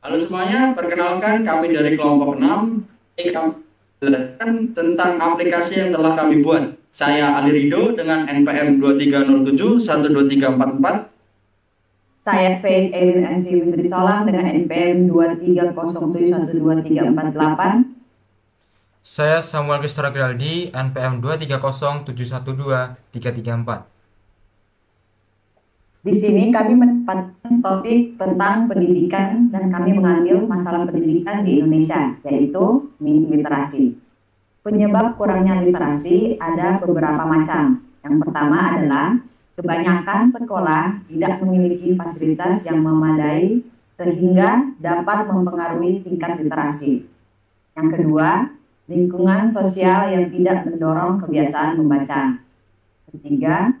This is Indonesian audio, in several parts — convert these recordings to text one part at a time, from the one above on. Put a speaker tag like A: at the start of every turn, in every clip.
A: Halo semuanya, perkenalkan kami dari kelompok 6. Ini kami menjelaskan tentang aplikasi yang telah kami buat. Saya Ali Rido dengan NPM 2307 12344.
B: Saya Faith Erin Asih Witrisolang dengan NPM 2307123488.
C: Saya Samuel Kristora Geraldi, NPM 230712334.
B: Di sini kami menempatkan topik tentang pendidikan dan kami mengambil masalah pendidikan di Indonesia, yaitu minim literasi. Penyebab kurangnya literasi ada beberapa macam. Yang pertama adalah kebanyakan sekolah tidak memiliki fasilitas yang memadai sehingga dapat mempengaruhi tingkat literasi. Yang kedua, lingkungan sosial yang tidak mendorong kebiasaan membaca. Ketiga,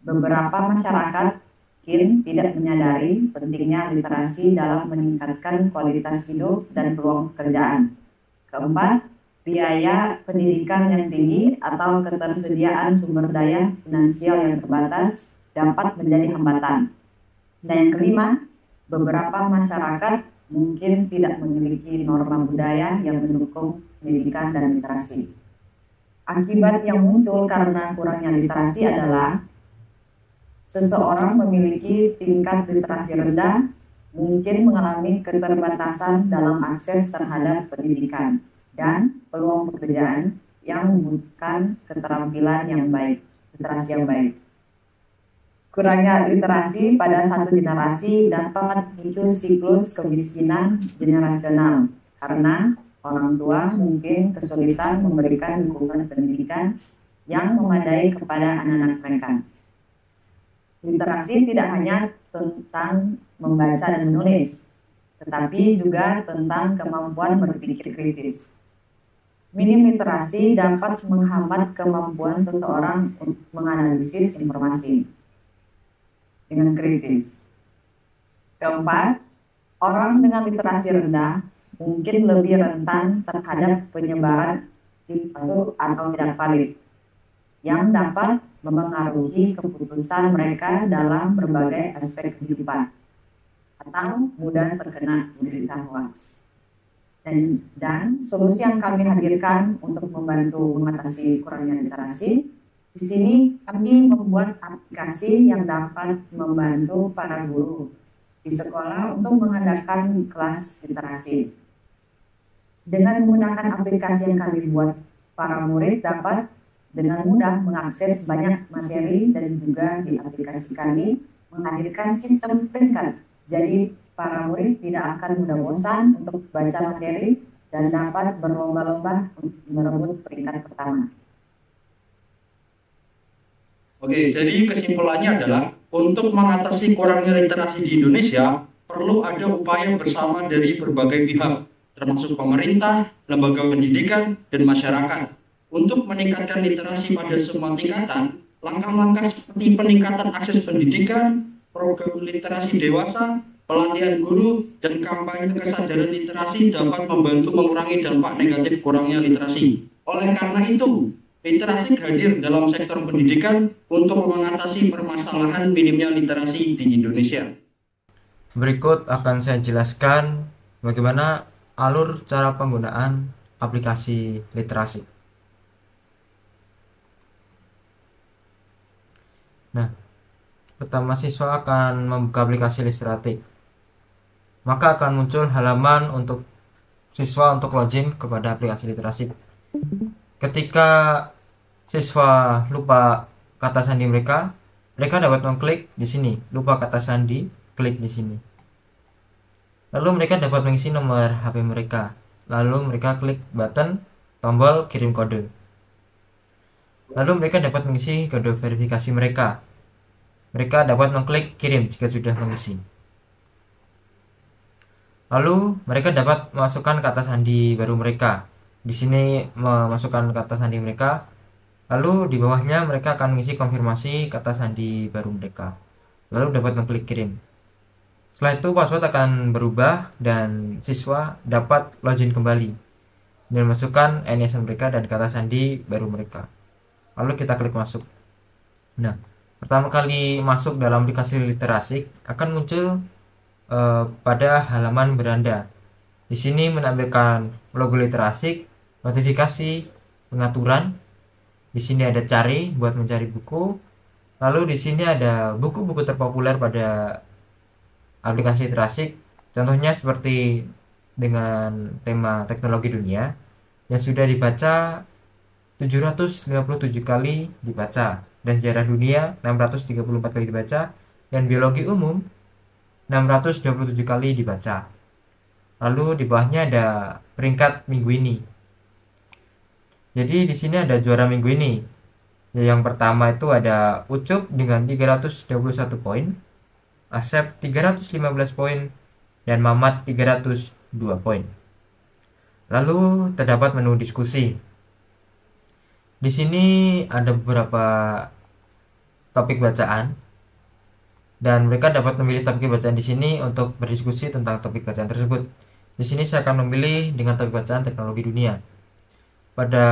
B: beberapa masyarakat mungkin tidak menyadari pentingnya literasi dalam meningkatkan kualitas hidup dan peluang pekerjaan. Keempat, biaya pendidikan yang tinggi atau ketersediaan sumber daya finansial yang terbatas dapat menjadi hambatan. Dan yang kelima, beberapa masyarakat mungkin tidak memiliki norma budaya yang mendukung pendidikan dan literasi. Akibat yang muncul karena kurangnya literasi adalah seseorang memiliki tingkat literasi rendah, mungkin mengalami keterbatasan dalam akses terhadap pendidikan dan peluang pekerjaan yang membutuhkan keterampilan yang baik, literasi yang baik. Kurangnya literasi pada satu generasi dapat memicu siklus kemiskinan generasional karena orang tua mungkin kesulitan memberikan dukungan pendidikan yang memadai kepada anak-anak mereka. Literasi tidak hanya tentang membaca dan menulis, tetapi juga tentang kemampuan berpikir kritis. Minim literasi dapat menghambat kemampuan seseorang untuk menganalisis informasi dengan kritis. Keempat, orang dengan literasi rendah mungkin lebih rentan terhadap penyebaran info atau tidak valid yang dapat memengaruhi keputusan mereka dalam berbagai aspek kehidupan atau mudah terkena berita hoax. Dan solusi yang kami hadirkan untuk membantu mengatasi kurangnya literasi, di sini kami membuat aplikasi yang dapat membantu para guru di sekolah untuk mengadakan kelas literasi. Dengan menggunakan aplikasi yang kami buat, para murid dapat dengan mudah mengakses banyak materi dan juga di aplikasi kami menghadirkan sistem peringkat. Jadi para murid tidak akan mudah bosan untuk baca materi dan dapat berlomba-lomba untuk merebut peringkat pertama.
A: Oke, jadi kesimpulannya adalah untuk mengatasi kurangnya literasi di Indonesia perlu ada upaya bersama dari berbagai pihak, termasuk pemerintah, lembaga pendidikan, dan masyarakat. Untuk meningkatkan literasi pada semua tingkatan, langkah-langkah seperti peningkatan akses pendidikan, program literasi dewasa, pelatihan guru, dan kampanye kesadaran literasi dapat membantu mengurangi dampak negatif kurangnya literasi. Oleh karena itu, literasi hadir dalam sektor pendidikan untuk mengatasi permasalahan minimnya literasi di Indonesia.
C: Berikut akan saya jelaskan bagaimana alur cara penggunaan aplikasi literasi. Nah, pertama siswa akan membuka aplikasi literasi. Maka akan muncul halaman untuk siswa untuk login kepada aplikasi literasi. Ketika siswa lupa kata sandi mereka dapat mengklik di sini, lupa kata sandi, klik di sini. Lalu mereka dapat mengisi nomor HP mereka. Lalu mereka klik button tombol kirim kode. Lalu mereka dapat mengisi kode verifikasi mereka. Mereka dapat mengklik kirim jika sudah mengisi. Lalu mereka dapat memasukkan kata sandi baru mereka. Di sini memasukkan kata sandi mereka. Lalu di bawahnya mereka akan mengisi konfirmasi kata sandi baru mereka. Lalu dapat mengklik kirim. Setelah itu password akan berubah dan siswa dapat login kembali dan masukkan NIS mereka dan kata sandi baru mereka. Lalu kita klik masuk. Nah, pertama kali masuk dalam aplikasi literasi akan muncul pada halaman beranda. Di sini menampilkan logo literasi, notifikasi, pengaturan. Di sini ada cari buat mencari buku. Lalu di sini ada buku-buku terpopuler pada aplikasi literasi. Contohnya seperti dengan tema teknologi dunia yang sudah dibaca 757 kali dibaca, dan sejarah dunia 634 kali dibaca, dan biologi umum 627 kali dibaca. Lalu di bawahnya ada peringkat minggu ini. Jadi di sini ada juara minggu ini. Yang pertama itu ada Ucup dengan 321 poin, Asep 315 poin, dan Mamat 302 poin. Lalu terdapat menu diskusi. Di sini ada beberapa topik bacaan, dan mereka dapat memilih topik bacaan di sini untuk berdiskusi tentang topik bacaan tersebut. Di sini saya akan memilih dengan topik bacaan teknologi dunia. Pada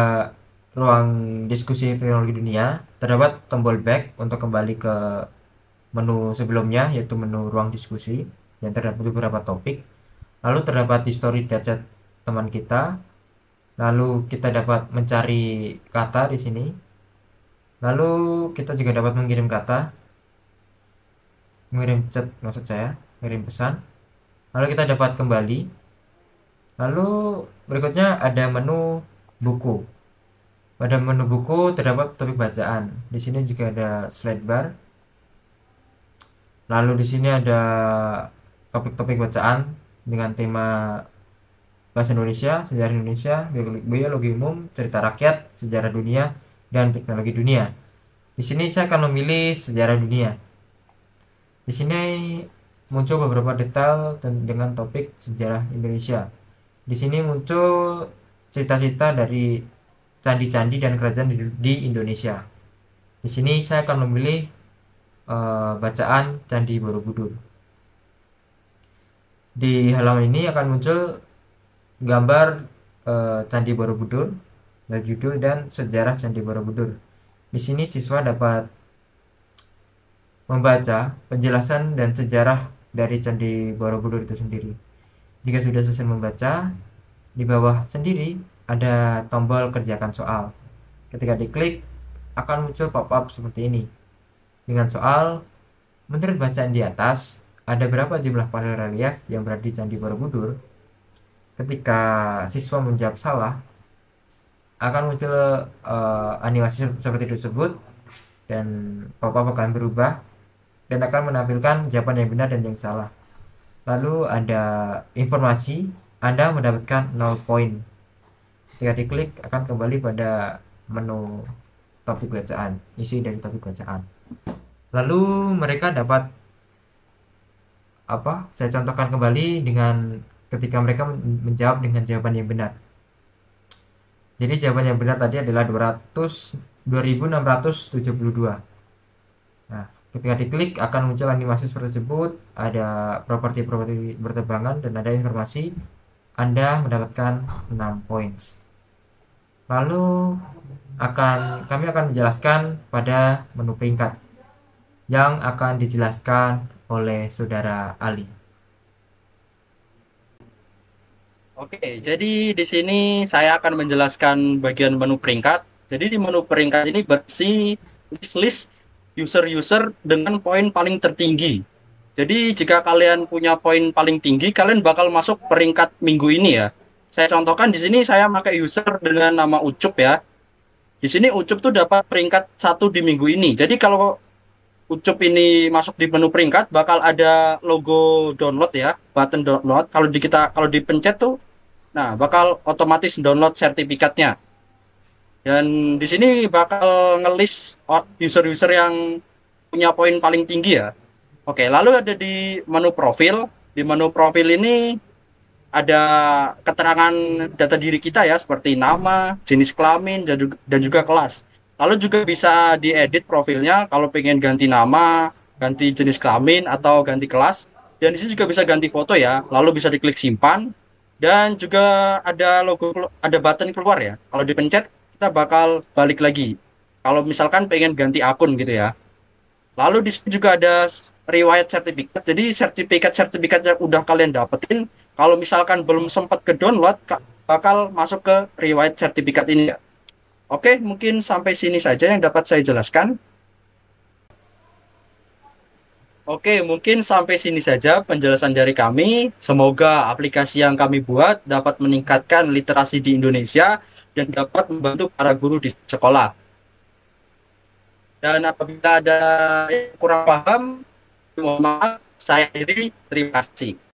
C: ruang diskusi teknologi dunia terdapat tombol back untuk kembali ke menu sebelumnya, yaitu menu ruang diskusi, yang terdapat beberapa topik. Lalu terdapat history chat teman kita. Lalu kita dapat mencari kata di sini. Lalu kita juga dapat mengirim kata, mengirim chat maksud saya, mengirim pesan. Lalu kita dapat kembali. Lalu berikutnya ada menu buku. Pada menu buku terdapat topik bacaan. Di sini juga ada slide bar. Lalu di sini ada topik-topik bacaan dengan tema bahasa Indonesia, sejarah Indonesia, biologi umum, cerita rakyat, sejarah dunia, dan teknologi dunia. Di sini saya akan memilih sejarah dunia. Di sini muncul beberapa detail dengan topik sejarah Indonesia. Di sini muncul cerita-cerita dari candi-candi dan kerajaan di Indonesia. Di sini saya akan memilih bacaan Candi Borobudur. Di halaman ini akan muncul gambar Candi Borobudur, judul dan sejarah Candi Borobudur. Di sini siswa dapat membaca penjelasan dan sejarah dari Candi Borobudur itu sendiri. Jika sudah selesai membaca, di bawah sendiri ada tombol kerjakan soal. Ketika diklik akan muncul pop-up seperti ini dengan soal, menurut bacaan di atas ada berapa jumlah panel relief yang berada di Candi Borobudur. Ketika siswa menjawab salah, akan muncul animasi seperti tersebut, dan pop-up akan berubah dan akan menampilkan jawaban yang benar dan yang salah. Lalu ada informasi, Anda mendapatkan 0 poin. Ketika diklik akan kembali pada menu topik bacaan, isi dari topik bacaan. Lalu mereka dapat saya contohkan kembali dengan ketika mereka menjawab dengan jawaban yang benar. Jadi jawaban yang benar tadi adalah 2672. Nah, ketika diklik akan muncul animasi seperti tersebut, ada properti-properti berterbangan dan ada informasi, Anda mendapatkan 6 poin. Lalu kami akan menjelaskan pada menu peringkat yang akan dijelaskan oleh Saudara Ali.
A: Oke, jadi di sini saya akan menjelaskan bagian menu peringkat. Jadi di menu peringkat ini berisi list user-user dengan poin paling tertinggi. Jadi jika kalian punya poin paling tinggi, kalian bakal masuk peringkat minggu ini ya. Saya contohkan di sini saya pakai user dengan nama Ucup ya. Di sini Ucup tuh dapat peringkat 1 di minggu ini. Jadi kalau Ucup ini masuk di menu peringkat, bakal ada logo download ya, button download. Kalau dipencet tuh, nah bakal otomatis download sertifikatnya. Dan di sini bakal ngelis user-user yang punya poin paling tinggi ya. Oke, lalu ada di menu profil. Di menu profil ini ada keterangan data diri kita ya, seperti nama, jenis kelamin, dan juga kelas. Lalu juga bisa diedit profilnya kalau pengen ganti nama, ganti jenis kelamin, atau ganti kelas. Dan di sini juga bisa ganti foto ya, lalu bisa diklik simpan. Dan juga ada button keluar ya. Kalau dipencet, kita bakal balik lagi. Kalau misalkan pengen ganti akun gitu ya. Lalu di sini juga ada riwayat sertifikat. Jadi sertifikat yang udah kalian dapetin, kalau misalkan belum sempat ke download, bakal masuk ke riwayat sertifikat ini. Oke, mungkin sampai sini saja yang dapat saya jelaskan. Oke, mungkin sampai sini saja penjelasan dari kami. Semoga aplikasi yang kami buat dapat meningkatkan literasi di Indonesia dan dapat membantu para guru di sekolah. Dan apabila ada yang kurang paham, mohon maaf, saya akhiri. Terima kasih.